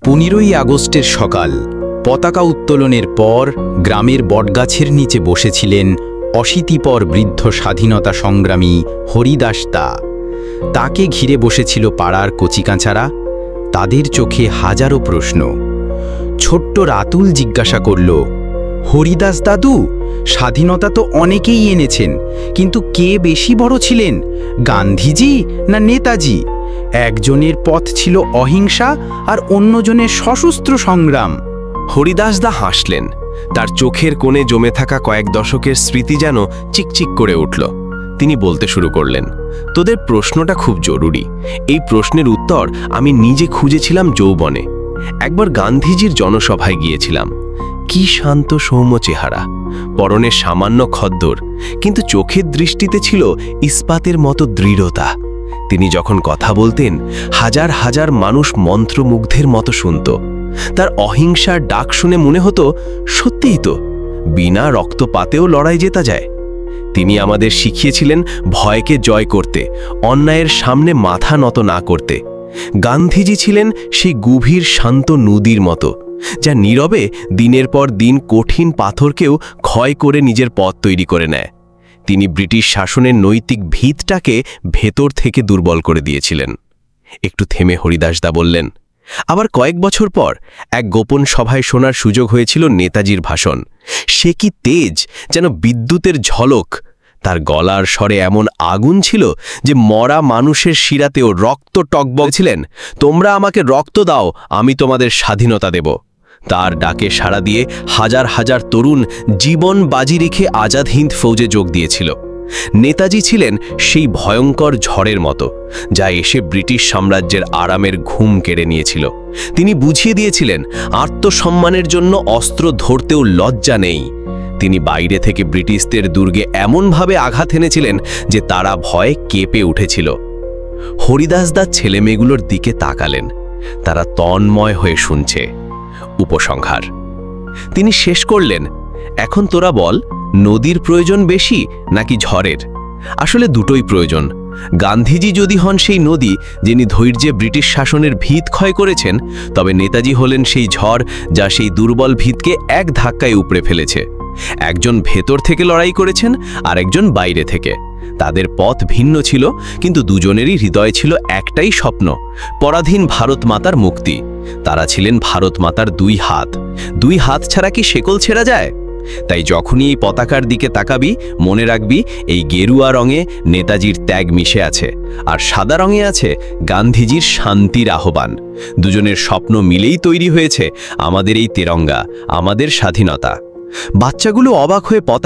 15ই আগস্টের সকাল। পতাকা উত্তোলনের পর গ্রামের বটগাছের নিচে বসেছিলেন অশীতিপর বৃদ্ধ স্বাধীনতা সংগ্রামী হরিদাস দা। তাকে ঘিরে বসেছিল পাড়ার কচিকাঁচারা, তাদের চোখে হাজারো প্রশ্ন। ছোট্ট রাতুল জিজ্ঞাসা করল, হরিদাস দাদু, স্বাধীনতা তো অনেকেই এনেছেন, কিন্তু কে বেশি বড় ছিলেন, গান্ধীজি না নেতাজি? একজনের পথ ছিল অহিংসা আর অন্যজনের সশস্ত্র সংগ্রাম। হরিদাস দা হাসলেন। তার চোখের কোণে জমে থাকা কয়েক দশকের স্মৃতি যেন চিকচিক করে উঠল। তিনি বলতে শুরু করলেন, তোদের প্রশ্নটা খুব জরুরি। এই প্রশ্নের উত্তর আমি নিজে খুঁজেছিলাম যৌবনে। একবার গান্ধীজির জনসভায় গিয়েছিলাম। কি শান্ত সৌম্য চেহারা, পরনে সামান্য খদ্দর, কিন্তু চোখের দৃষ্টিতে ছিল ইস্পাতের মতো দৃঢ়তা। তিনি যখন কথা বলতেন, হাজার হাজার মানুষ মন্ত্রমুগ্ধের মতো শুনত। তার অহিংসার ডাক শুনে মনে হতো, সত্যিই তো, বিনা রক্তপাতেও লড়াই জেতা যায়। তিনি আমাদের শিখিয়েছিলেন ভয়কে জয় করতে, অন্যায়ের সামনে মাথা নত না করতে। গান্ধীজি ছিলেন সেই গভীর শান্ত নদীর মতো, যা নীরবে দিনের পর দিন কঠিন পাথরকেও ক্ষয় করে নিজের পথ তৈরি করে নেয়। তিনি ব্রিটিশ শাসনের নৈতিক ভিতটাকে ভেতর থেকে দুর্বল করে দিয়েছিলেন। একটু থেমে হরিদাসদা বললেন, আবার কয়েক বছর পর এক গোপন সভায় শোনার সুযোগ হয়েছিল নেতাজির ভাষণ। সে কি তেজ, যেন বিদ্যুতের ঝলক। তার গলার স্বরে এমন আগুন ছিল যে মরা মানুষের শিরাতেও রক্ত টকবক ছিলেন। তোমরা আমাকে রক্ত দাও, আমি তোমাদের স্বাধীনতা দেব। তার ডাকে সাড়া দিয়ে হাজার হাজার তরুণ জীবন বাজি রেখে আজাদ হিন্দ ফৌজে যোগ দিয়েছিল। নেতাজি ছিলেন সেই ভয়ঙ্কর ঝড়ের মতো, যা এসে ব্রিটিশ সাম্রাজ্যের আরামের ঘুম কেড়ে নিয়েছিল। তিনি বুঝিয়ে দিয়েছিলেন, আত্মসম্মানের জন্য অস্ত্র ধরতেও লজ্জা নেই। তিনি বাইরে থেকে ব্রিটিশদের দুর্গে এমনভাবে আঘাত এনেছিলেন যে তারা ভয়ে কেঁপে উঠেছিল। হরিদাসদার ছেলেমেয়েগুলোর দিকে তাকালেন। তারা তন্ময় হয়ে শুনছে। উপসংহার তিনি শেষ করলেন, এখন তোরা বল, নদীর প্রয়োজন বেশি নাকি ঝড়ের? আসলে দুটোই প্রয়োজন। গান্ধীজি যদি হন সেই নদী যিনি ধৈর্যে ব্রিটিশ শাসনের ভিত ক্ষয় করেছেন, তবে নেতাজি হলেন সেই ঝড় যা সেই দুর্বল ভিতকে এক ধাক্কায় উপড়ে ফেলেছে। একজন ভেতর থেকে লড়াই করেছেন আর একজন বাইরে থেকে। তাদের পথ ভিন্ন ছিল, কিন্তু দুজনেরই হৃদয়ে ছিল একটাই স্বপ্ন, পরাধীন ভারত মাতার মুক্তি। তারা ছিলেন ভারত মাতার দুই হাত। দুই হাত ছাড়া কি শেকল ছেঁড়া যায়? তাই যখনই এই পতাকার দিকে তাকাবি, মনে রাখবি এই গেরুয়া রঙে নেতাজির ত্যাগ মিশে আছে, আর সাদা রঙে আছে গান্ধীজির শান্তির আহ্বান। দুজনের স্বপ্ন মিলেই তৈরি হয়েছে আমাদের এই তেরঙ্গা, আমাদের স্বাধীনতা। বাচ্চাগুলো অবাক হয়ে পতাকা